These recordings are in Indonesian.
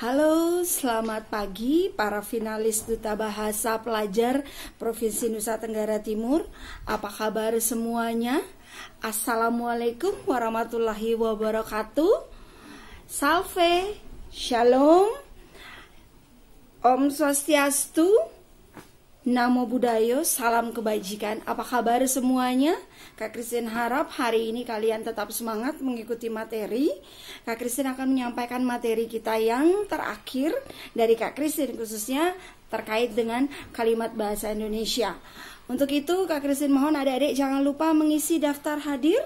Halo, selamat pagi para finalis Duta Bahasa Pelajar Provinsi Nusa Tenggara Timur. Apa kabar semuanya? Assalamualaikum warahmatullahi wabarakatuh. Salve, Shalom, Om Swastiastu, Namo Buddhaya, salam kebajikan. Apa kabar semuanya? Kak Christine harap hari ini kalian tetap semangat mengikuti materi. Kak Christine akan menyampaikan materi kita yang terakhir dari Kak Christine, khususnya terkait dengan kalimat bahasa Indonesia. Untuk itu Kak Christine mohon adik-adik jangan lupa mengisi daftar hadir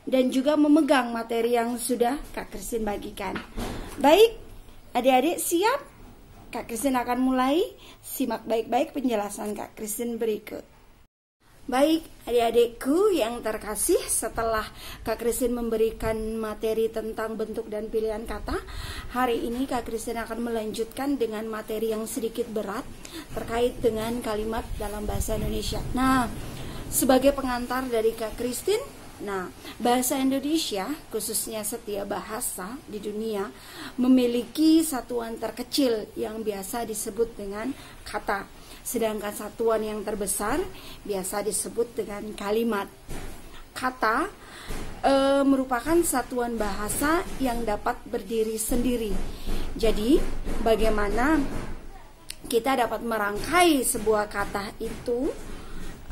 dan juga memegang materi yang sudah Kak Christine bagikan. Baik, adik-adik siap? Kak Christine akan mulai. Simak baik-baik penjelasan Kak Christine berikut. Baik, adik-adikku yang terkasih, setelah Kak Christine memberikan materi tentang bentuk dan pilihan kata, hari ini Kak Christine akan melanjutkan dengan materi yang sedikit berat terkait dengan kalimat dalam bahasa Indonesia. Nah, sebagai pengantar dari Kak Christine, bahasa Indonesia, khususnya setiap bahasa di dunia, memiliki satuan terkecil yang biasa disebut dengan kata. Sedangkan satuan yang terbesar biasa disebut dengan kalimat. Kata merupakan satuan bahasa yang dapat berdiri sendiri. Jadi, bagaimana kita dapat merangkai sebuah kata itu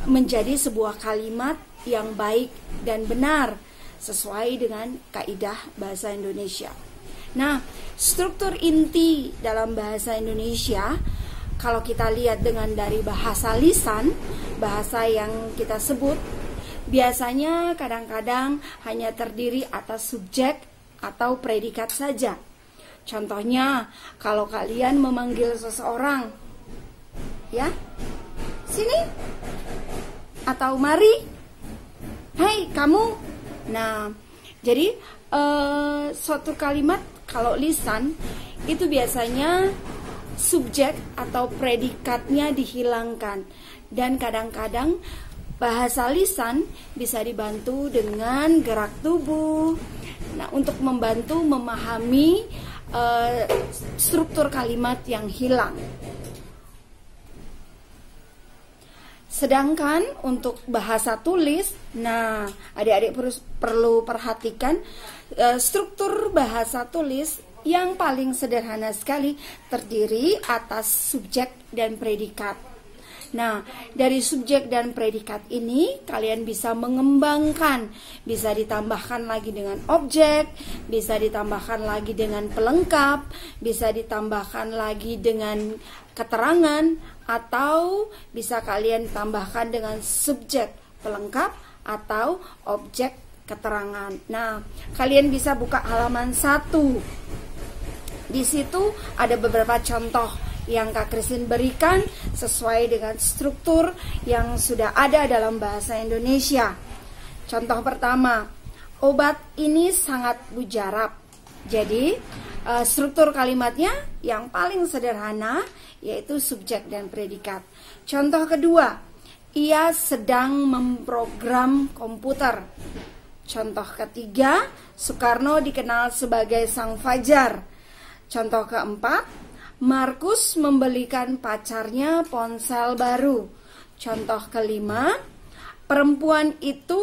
menjadi sebuah kalimat yang baik dan benar sesuai dengan kaidah bahasa Indonesia. Nah, struktur inti dalam bahasa Indonesia, kalau kita lihat dengan dari bahasa lisan, bahasa yang kita sebut, biasanya kadang-kadang hanya terdiri atas subjek atau predikat saja. Contohnya, kalau kalian memanggil seseorang, ya, sini, atau mari, hai kamu. Nah, jadi suatu kalimat kalau lisan itu biasanya subjek atau predikatnya dihilangkan, dan kadang-kadang bahasa lisan bisa dibantu dengan gerak tubuh. Nah, untuk membantu memahami struktur kalimat yang hilang. Sedangkan untuk bahasa tulis, nah adik-adik perlu perhatikan struktur bahasa tulis yang paling sederhana sekali terdiri atas subjek dan predikat. Nah, dari subjek dan predikat ini kalian bisa mengembangkan, bisa ditambahkan lagi dengan objek, bisa ditambahkan lagi dengan pelengkap, bisa ditambahkan lagi dengan keterangan, atau bisa kalian tambahkan dengan subjek pelengkap atau objek keterangan. Nah, kalian bisa buka halaman 1. Di situ ada beberapa contoh yang Kak Christine berikan sesuai dengan struktur yang sudah ada dalam bahasa Indonesia. Contoh pertama, obat ini sangat mujarab. Jadi, struktur kalimatnya yang paling sederhana yaitu subjek dan predikat. Contoh kedua, ia sedang memprogram komputer. Contoh ketiga, Soekarno dikenal sebagai sang fajar. Contoh keempat, Markus membelikan pacarnya ponsel baru. Contoh kelima, perempuan itu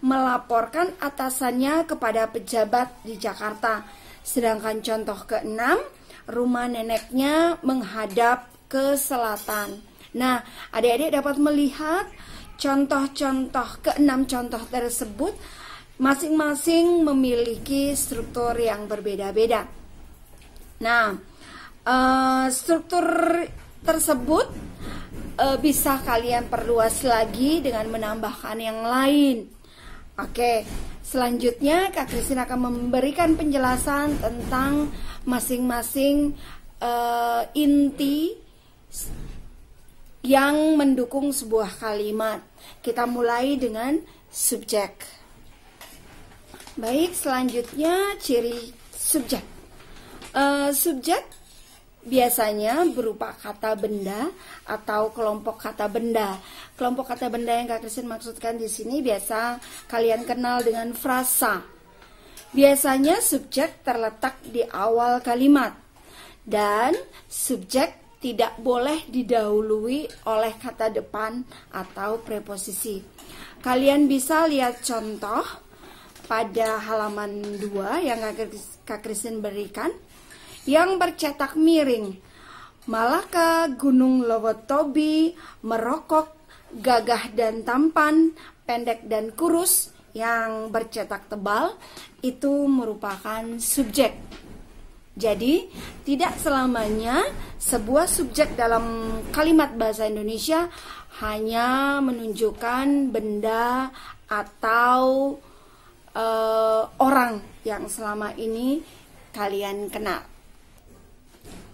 melaporkan atasannya kepada pejabat di Jakarta. Sedangkan contoh keenam, rumah neneknya menghadap ke selatan. Nah, adik-adik dapat melihat contoh-contoh keenam contoh tersebut masing-masing memiliki struktur yang berbeda-beda. Nah, struktur tersebut bisa kalian perluas lagi dengan menambahkan yang lain. Oke, selanjutnya Kak Christine akan memberikan penjelasan tentang masing-masing inti yang mendukung sebuah kalimat. Kita mulai dengan subjek. Baik, selanjutnya ciri subjek. Subjek biasanya berupa kata benda atau kelompok kata benda. Kelompok kata benda yang Kak Christine maksudkan di sini biasa kalian kenal dengan frasa. Biasanya subjek terletak di awal kalimat. Dan subjek tidak boleh didahului oleh kata depan atau preposisi. Kalian bisa lihat contoh pada halaman 2 yang Kak Christine berikan, yang bercetak miring. Malaka, gunung Lowotobi, merokok, gagah dan tampan, pendek dan kurus. Yang bercetak tebal itu merupakan subjek. Jadi tidak selamanya sebuah subjek dalam kalimat bahasa Indonesia hanya menunjukkan benda atau orang yang selama ini kalian kenal.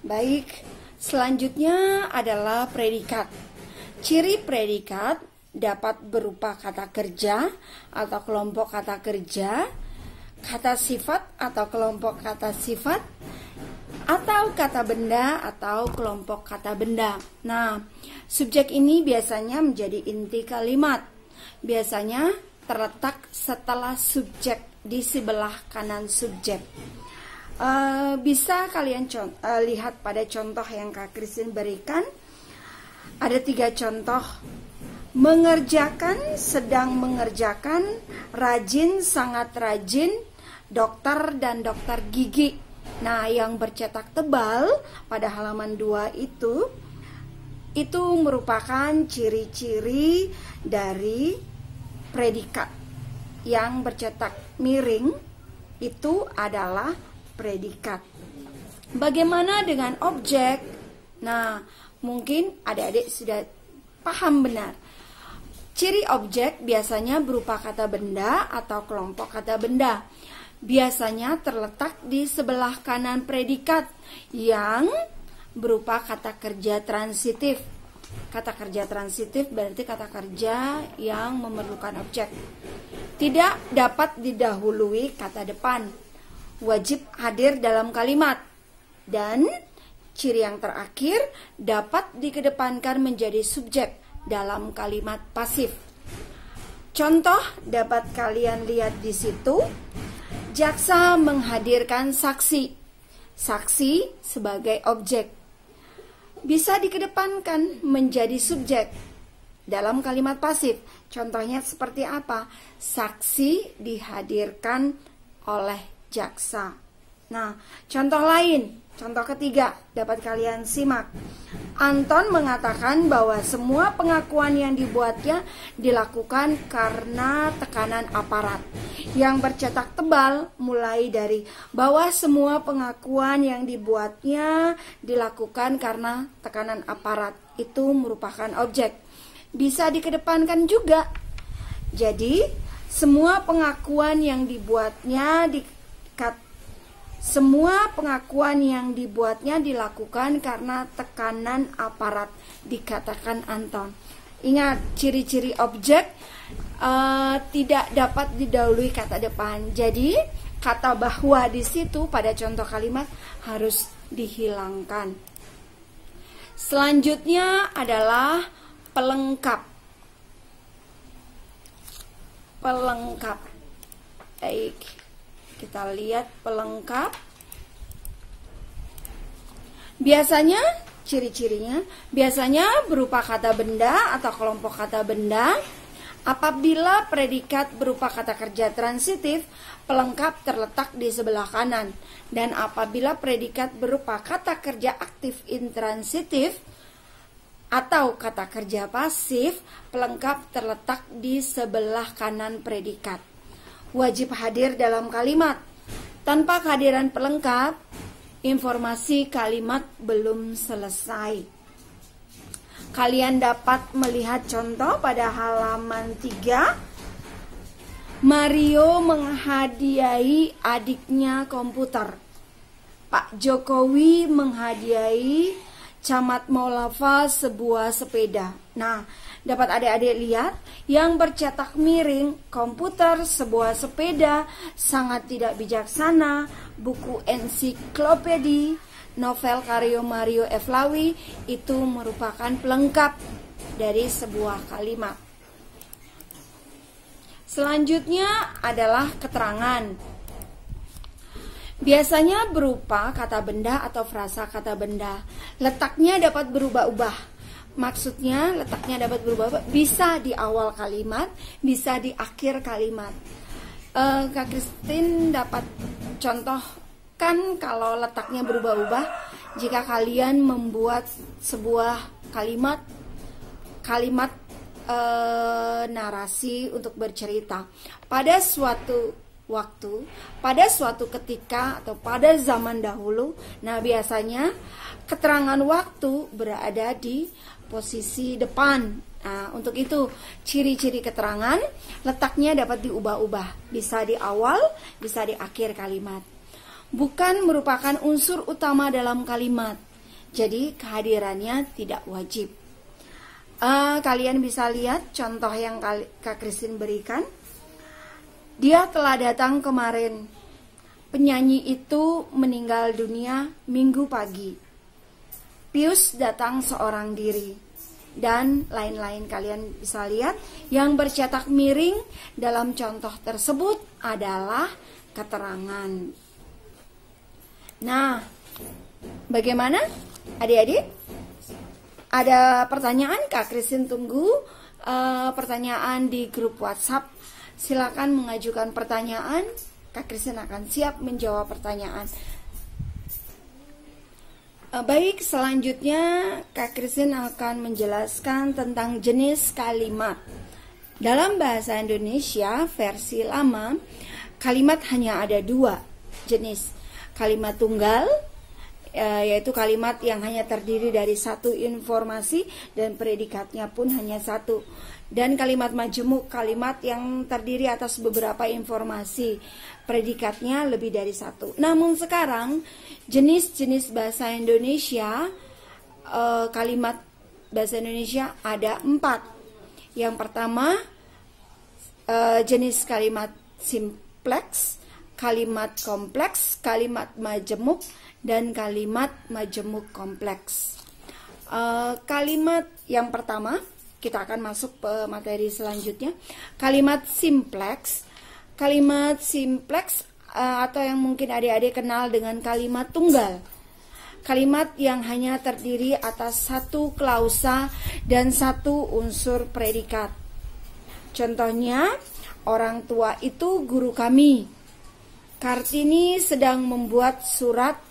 Baik, selanjutnya adalah predikat. Ciri predikat dapat berupa kata kerja atau kelompok kata kerja, kata sifat atau kelompok kata sifat, atau kata benda atau kelompok kata benda. Nah, subjek ini biasanya menjadi inti kalimat. Biasanya terletak setelah subjek di sebelah kanan subjek. Bisa kalian lihat pada contoh yang Kak Christine berikan. Ada 3 contoh. Mengerjakan, sedang mengerjakan, rajin, sangat rajin, dokter dan dokter gigi. Nah, yang bercetak tebal pada halaman 2 itu merupakan ciri-ciri dari predikat. Yang bercetak miring itu adalah predikat. Bagaimana dengan objek? Nah, mungkin adik-adik sudah paham benar. Ciri objek biasanya berupa kata benda atau kelompok kata benda. Biasanya terletak di sebelah kanan predikat yang berupa kata kerja transitif. Kata kerja transitif berarti kata kerja yang memerlukan objek. Tidak dapat didahului kata depan. Wajib hadir dalam kalimat. Dan ciri yang terakhir dapat dikedepankan menjadi subjek dalam kalimat pasif. Contoh dapat kalian lihat di situ. Jaksa menghadirkan saksi. Saksi sebagai objek. Bisa dikedepankan menjadi subjek dalam kalimat pasif. Contohnya seperti apa? Saksi dihadirkan oleh jaksa. Nah, contoh lain. Contoh ketiga dapat kalian simak. Anton mengatakan bahwa semua pengakuan yang dibuatnya dilakukan karena tekanan aparat. Yang bercetak tebal mulai dari bahwa semua pengakuan yang dibuatnya dilakukan karena tekanan aparat. Itu merupakan objek. Bisa dikedepankan juga. Jadi, semua pengakuan yang dibuatnya dilakukan karena tekanan aparat, dikatakan Anton. Ingat, ciri-ciri objek tidak dapat didahului kata depan. Jadi, kata bahwa di situ pada contoh kalimat harus dihilangkan. Selanjutnya adalah pelengkap. Pelengkap. Baik. Kita lihat pelengkap. Biasanya ciri-cirinya biasanya berupa kata benda atau kelompok kata benda. Apabila predikat berupa kata kerja transitif, pelengkap terletak di sebelah kanan. Dan apabila predikat berupa kata kerja aktif intransitif atau kata kerja pasif, pelengkap terletak di sebelah kanan predikat. Wajib hadir dalam kalimat. Tanpa kehadiran pelengkap, informasi kalimat belum selesai. Kalian dapat melihat contoh pada halaman 3. Mario menghadiahi adiknya komputer. Pak Jokowi menghadiahi Camat Maulafa sebuah sepeda. Nah, dapat adik-adik lihat yang bercetak miring, komputer, sebuah sepeda, sangat tidak bijaksana, buku ensiklopedi, novel karya Mario Eflawi, itu merupakan pelengkap dari sebuah kalimat. Selanjutnya adalah keterangan. Biasanya berupa kata benda atau frasa kata benda. Letaknya dapat berubah-ubah. Maksudnya letaknya dapat berubah-ubah, bisa di awal kalimat, bisa di akhir kalimat. Kak Christine dapat contohkan kalau letaknya berubah-ubah jika kalian membuat sebuah kalimat narasi untuk bercerita. Pada suatu waktu, pada suatu ketika atau pada zaman dahulu, nah biasanya keterangan waktu berada di posisi depan. Nah, untuk itu ciri-ciri keterangan letaknya dapat diubah-ubah, bisa di awal, bisa di akhir kalimat. Bukan merupakan unsur utama dalam kalimat, jadi kehadirannya tidak wajib. Kalian bisa lihat contoh yang Kak Christine berikan. Dia telah datang kemarin. Penyanyi itu meninggal dunia minggu pagi. Pius datang seorang diri. Dan lain-lain. Kalian bisa lihat yang bercetak miring dalam contoh tersebut adalah keterangan. Nah, bagaimana adik-adik? Ada pertanyaan? Kak Christine tunggu pertanyaan di grup WhatsApp. Silakan mengajukan pertanyaan, Kak Christine akan siap menjawab pertanyaan. Baik, selanjutnya Kak Christine akan menjelaskan tentang jenis kalimat. Dalam bahasa Indonesia versi lama, kalimat hanya ada dua jenis. Kalimat tunggal, yaitu kalimat yang hanya terdiri dari satu informasi dan predikatnya pun hanya satu. Dan kalimat majemuk, kalimat yang terdiri atas beberapa informasi, predikatnya lebih dari satu. Namun sekarang jenis-jenis bahasa Indonesia, kalimat bahasa Indonesia ada 4. Yang pertama jenis kalimat simplex, kalimat kompleks, kalimat majemuk, dan kalimat majemuk kompleks. Kalimat yang pertama, kita akan masuk ke materi selanjutnya. Kalimat simplex. Kalimat simplex atau yang mungkin adik-adik kenal dengan kalimat tunggal. Kalimat yang hanya terdiri atas satu klausa dan satu unsur predikat. Contohnya, orang tua itu guru kami. Kartini sedang membuat surat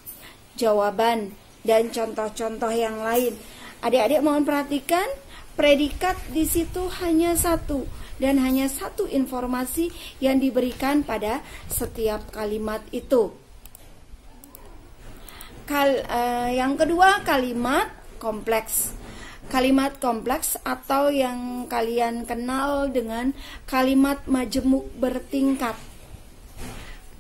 jawaban dan contoh-contoh yang lain. Adik-adik mohon perhatikan, predikat di situ hanya satu dan hanya satu informasi yang diberikan pada setiap kalimat itu. Yang kedua, kalimat kompleks. Kalimat kompleks atau yang kalian kenal dengan kalimat majemuk bertingkat.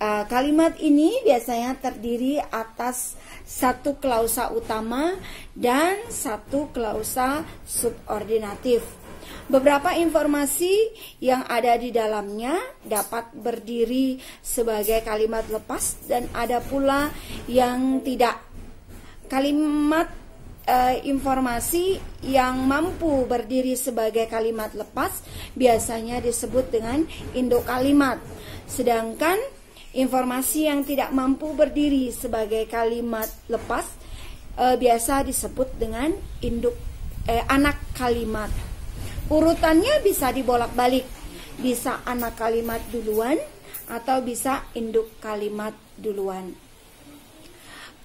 Kalimat ini biasanya terdiri atas satu klausa utama dan satu klausa subordinatif. Beberapa informasi yang ada di dalamnya dapat berdiri sebagai kalimat lepas dan ada pula yang tidak. Kalimat informasi yang mampu berdiri sebagai kalimat lepas biasanya disebut dengan induk kalimat. Sedangkan informasi yang tidak mampu berdiri sebagai kalimat lepas biasa disebut dengan anak kalimat. Urutannya bisa dibolak-balik, bisa anak kalimat duluan atau bisa induk kalimat duluan.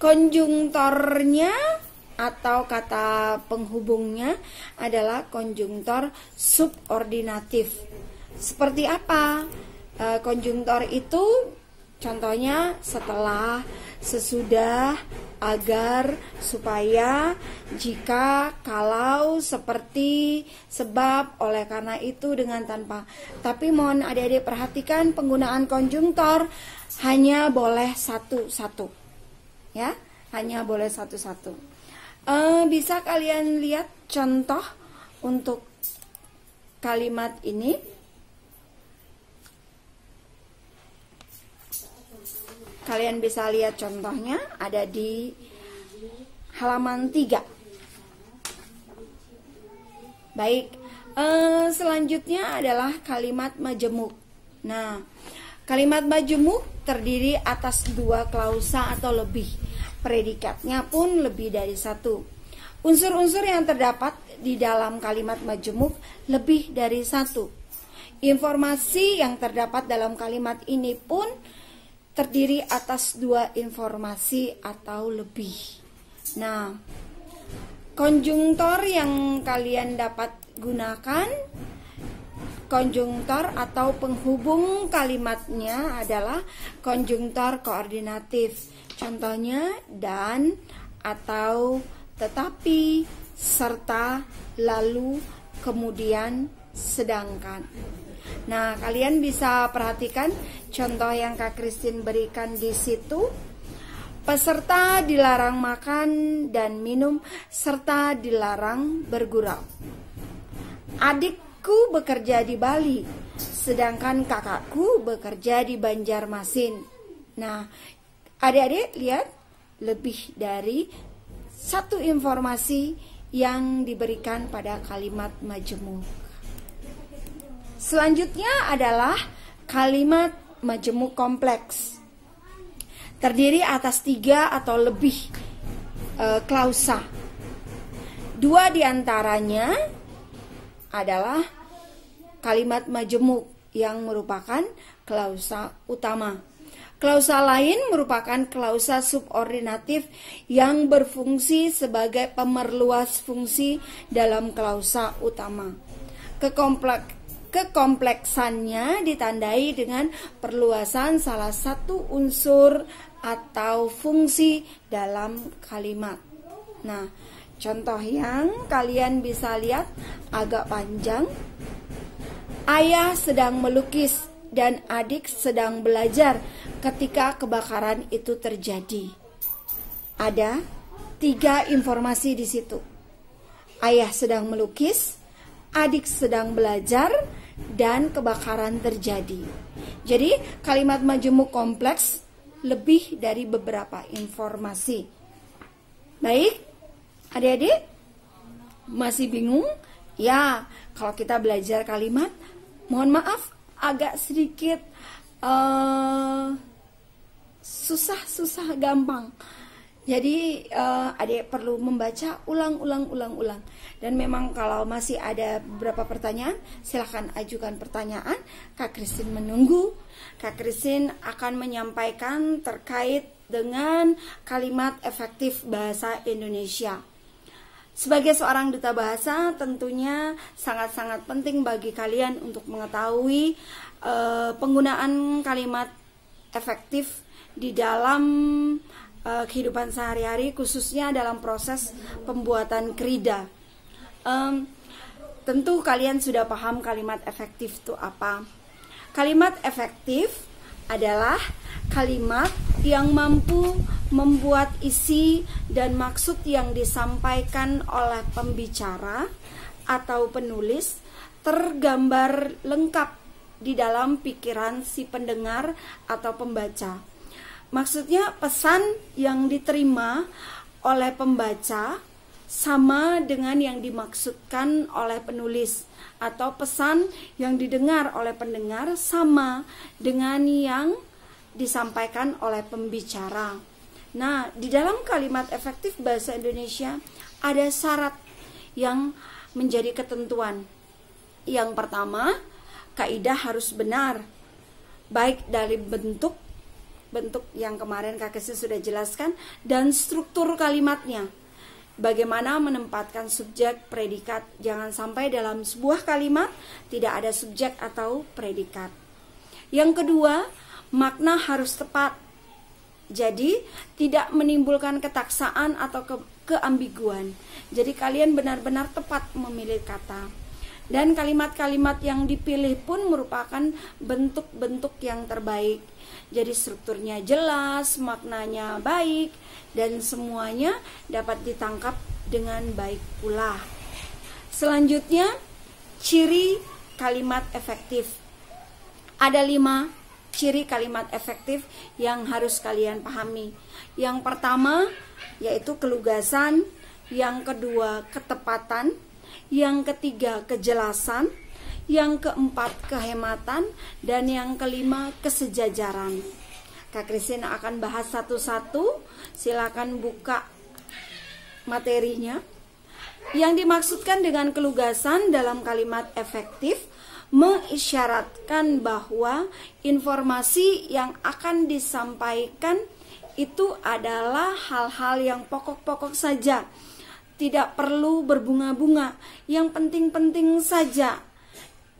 Konjungtornya atau kata penghubungnya adalah konjungtor subordinatif. Seperti apa? Konjungtor itu contohnya setelah, sesudah, agar, supaya, jika, kalau, seperti, sebab, oleh karena itu, dengan, tanpa. Tapi mohon adik-adik perhatikan penggunaan konjungtor hanya boleh satu-satu. Ya, hanya boleh satu-satu. Bisa kalian lihat contoh untuk kalimat ini? Kalian bisa lihat contohnya ada di halaman 3. Baik, selanjutnya adalah kalimat majemuk. Nah, Kalimat majemuk terdiri atas 2 klausa atau lebih. Predikatnya pun lebih dari 1. Unsur-unsur yang terdapat di dalam kalimat majemuk lebih dari 1. Informasi yang terdapat dalam kalimat ini pun terdiri atas 2 informasi atau lebih. Nah, konjungtor yang kalian dapat gunakan, konjungtor atau penghubung kalimatnya adalah konjungtor koordinatif. Contohnya dan, atau, tetapi, serta, lalu, kemudian, sedangkan. Nah, kalian bisa perhatikan contoh yang Kak Christine berikan di situ. Peserta dilarang makan dan minum serta dilarang bergurau. Adikku bekerja di Bali, sedangkan kakakku bekerja di Banjarmasin. Nah, adik-adik lihat, lebih dari 1 informasi yang diberikan pada kalimat majemuk. Selanjutnya adalah kalimat majemuk kompleks. Terdiri atas 3 atau lebih klausa. 2 diantaranya adalah kalimat majemuk yang merupakan klausa utama. Klausa lain merupakan klausa subordinatif yang berfungsi sebagai pemerluas fungsi dalam klausa utama. Kekompleksannya ditandai dengan perluasan salah satu unsur atau fungsi dalam kalimat. Nah, contoh yang kalian bisa lihat agak panjang. Ayah sedang melukis dan adik sedang belajar ketika kebakaran itu terjadi. Ada 3 informasi di situ. Ayah sedang melukis, adik sedang belajar, dan kebakaran terjadi. Jadi kalimat majemuk kompleks lebih dari beberapa informasi. Baik, adik-adik masih bingung? Ya, kalau kita belajar kalimat, mohon maaf agak sedikit susah gampang. Jadi adik perlu membaca ulang. Dan memang kalau masih ada beberapa pertanyaan, silahkan ajukan pertanyaan. Kak Christine menunggu. Kak Christine akan menyampaikan terkait dengan kalimat efektif bahasa Indonesia. Sebagai seorang duta bahasa, tentunya sangat-sangat penting bagi kalian untuk mengetahui penggunaan kalimat efektif di dalam kehidupan sehari-hari, khususnya dalam proses pembuatan krida. Tentu kalian sudah paham kalimat efektif itu apa. Kalimat efektif adalah kalimat yang mampu membuat isi dan maksud yang disampaikan oleh pembicara atau penulis tergambar lengkap di dalam pikiran si pendengar atau pembaca. Maksudnya pesan yang diterima oleh pembaca sama dengan yang dimaksudkan oleh penulis, atau pesan yang didengar oleh pendengar sama dengan yang disampaikan oleh pembicara. Nah, di dalam kalimat efektif bahasa Indonesia ada syarat yang menjadi ketentuan. Yang pertama, kaidah harus benar, baik dari bentuk yang kemarin Kak Kesi sudah jelaskan, dan struktur kalimatnya. Bagaimana menempatkan subjek, predikat. Jangan sampai dalam sebuah kalimat tidak ada subjek atau predikat. Yang kedua, makna harus tepat. Jadi tidak menimbulkan ketaksaan atau keambiguan. Jadi kalian benar-benar tepat memilih kata. Dan kalimat-kalimat yang dipilih pun merupakan bentuk-bentuk yang terbaik. Jadi strukturnya jelas, maknanya baik, dan semuanya dapat ditangkap dengan baik pula. Selanjutnya, ciri kalimat efektif. Ada 5 ciri kalimat efektif yang harus kalian pahami. Yang pertama yaitu kelugasan, yang kedua ketepatan, yang ketiga kejelasan, yang keempat kehematan, dan yang kelima kesejajaran. Kak Christine akan bahas satu-satu. Silakan buka materinya. Yang dimaksudkan dengan kelugasan dalam kalimat efektif mengisyaratkan bahwa informasi yang akan disampaikan itu adalah hal-hal yang pokok-pokok saja. Tidak perlu berbunga-bunga, yang penting-penting saja.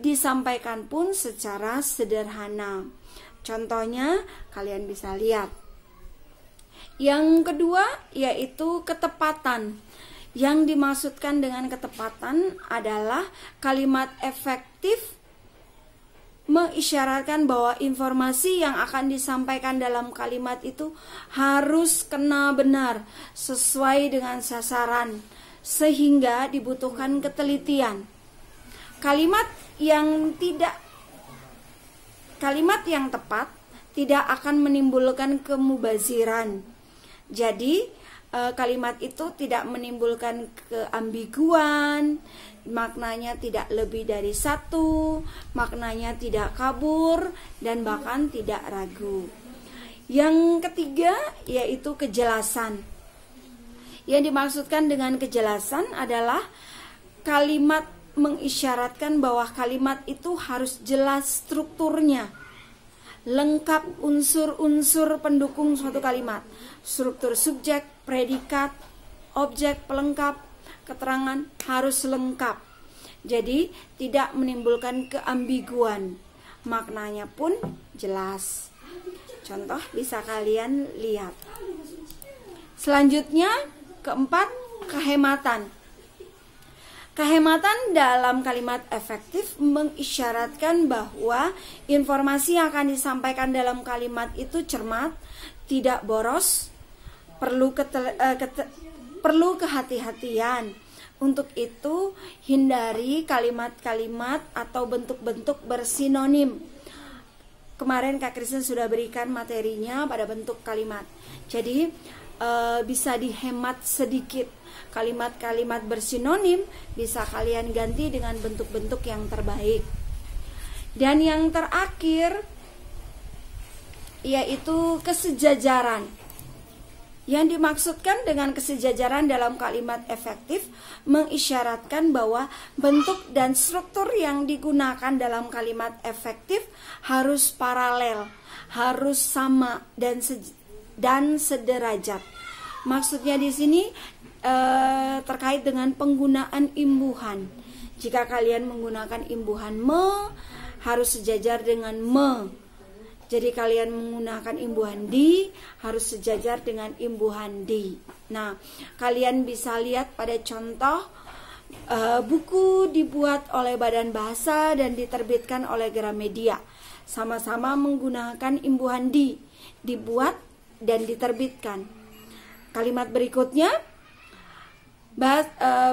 Disampaikan pun secara sederhana. Contohnya kalian bisa lihat. Yang kedua yaitu ketepatan. Yang dimaksudkan dengan ketepatan adalah kalimat efektif mengisyaratkan bahwa informasi yang akan disampaikan dalam kalimat itu harus kena benar, sesuai dengan sasaran, sehingga dibutuhkan ketelitian. Kalimat yang tepat tidak akan menimbulkan kemubaziran. Jadi kalimat itu tidak menimbulkan keambiguan, maknanya tidak lebih dari satu, maknanya tidak kabur, dan bahkan tidak ragu. Yang ketiga yaitu kejelasan. Yang dimaksudkan dengan kejelasan adalah kalimat mengisyaratkan bahwa kalimat itu harus jelas strukturnya, lengkap unsur-unsur pendukung suatu kalimat, struktur subjek, predikat, objek, pelengkap, keterangan harus lengkap. Jadi tidak menimbulkan keambiguan, maknanya pun jelas. Contoh bisa kalian lihat. Selanjutnya keempat, kehematan. Kehematan dalam kalimat efektif mengisyaratkan bahwa informasi yang akan disampaikan dalam kalimat itu cermat, tidak boros, perlu kehati-hatian. Untuk itu hindari kalimat-kalimat atau bentuk-bentuk bersinonim. Kemarin Kak Christine sudah berikan materinya pada bentuk kalimat. Jadi bisa dihemat sedikit. Kalimat-kalimat bersinonim bisa kalian ganti dengan bentuk-bentuk yang terbaik. Dan yang terakhir yaitu kesejajaran. Yang dimaksudkan dengan kesejajaran dalam kalimat efektif mengisyaratkan bahwa bentuk dan struktur yang digunakan dalam kalimat efektif harus paralel, harus sama dan sederajat. Maksudnya di sini terkait dengan penggunaan imbuhan. Jika kalian menggunakan imbuhan me, harus sejajar dengan me. Jadi kalian menggunakan imbuhan di, harus sejajar dengan imbuhan di. Nah, kalian bisa lihat pada contoh buku dibuat oleh Badan Bahasa dan diterbitkan oleh Gramedia. Sama-sama menggunakan imbuhan di, dibuat dan diterbitkan. Kalimat berikutnya,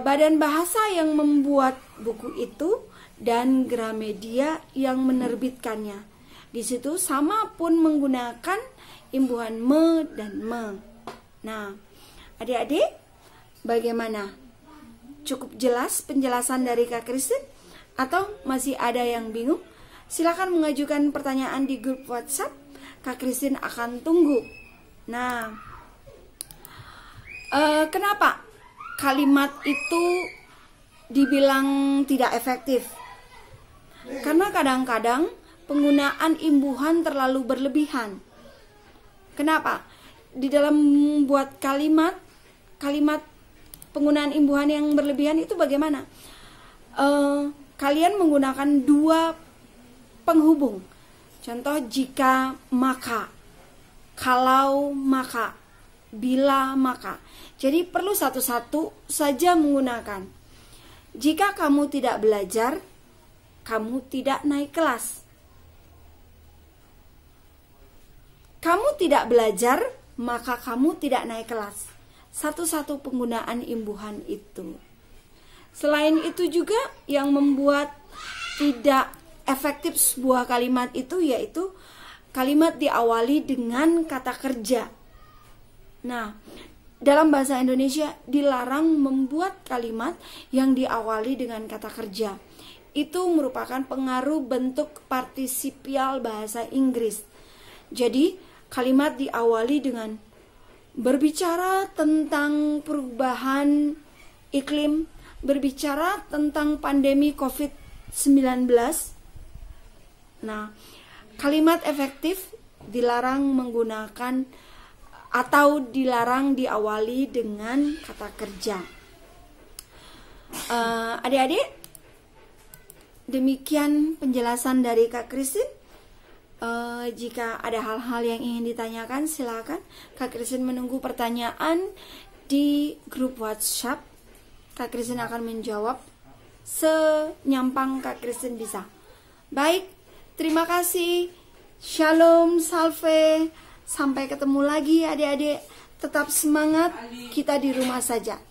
Badan Bahasa yang membuat buku itu dan Gramedia yang menerbitkannya. Di situ sama pun menggunakan imbuhan me dan me. Nah, adik-adik, bagaimana? Cukup jelas penjelasan dari Kak Christine? Atau masih ada yang bingung? Silakan mengajukan pertanyaan di grup WhatsApp. Kak Christine akan tunggu. Nah, kenapa kalimat itu dibilang tidak efektif? Karena kadang-kadang penggunaan imbuhan terlalu berlebihan. Kenapa? Di dalam membuat kalimat penggunaan imbuhan yang berlebihan itu bagaimana? Kalian menggunakan dua penghubung. Contoh jika maka, kalau maka, bila maka. Jadi perlu satu-satu saja menggunakan. Jika kamu tidak belajar, kamu tidak naik kelas. Kamu tidak belajar, maka kamu tidak naik kelas. Satu-satu penggunaan imbuhan itu. Selain itu juga yang membuat tidak efektif sebuah kalimat itu yaitu kalimat diawali dengan kata kerja. Nah, dalam bahasa Indonesia dilarang membuat kalimat yang diawali dengan kata kerja. itu merupakan pengaruh bentuk partisipial bahasa Inggris. Jadi kalimat diawali dengan berbicara tentang perubahan iklim, berbicara tentang pandemi COVID-19. Nah, kalimat efektif dilarang menggunakan atau dilarang diawali dengan kata kerja. Adik-adik, demikian penjelasan dari Kak Christine. Jika ada hal-hal yang ingin ditanyakan, silakan. Kak Christine menunggu pertanyaan di grup WhatsApp. Kak Christine akan menjawab senyampang Kak Christine bisa. Baik, terima kasih. Shalom, salve. Sampai ketemu lagi adik-adik. Tetap semangat, kita di rumah saja.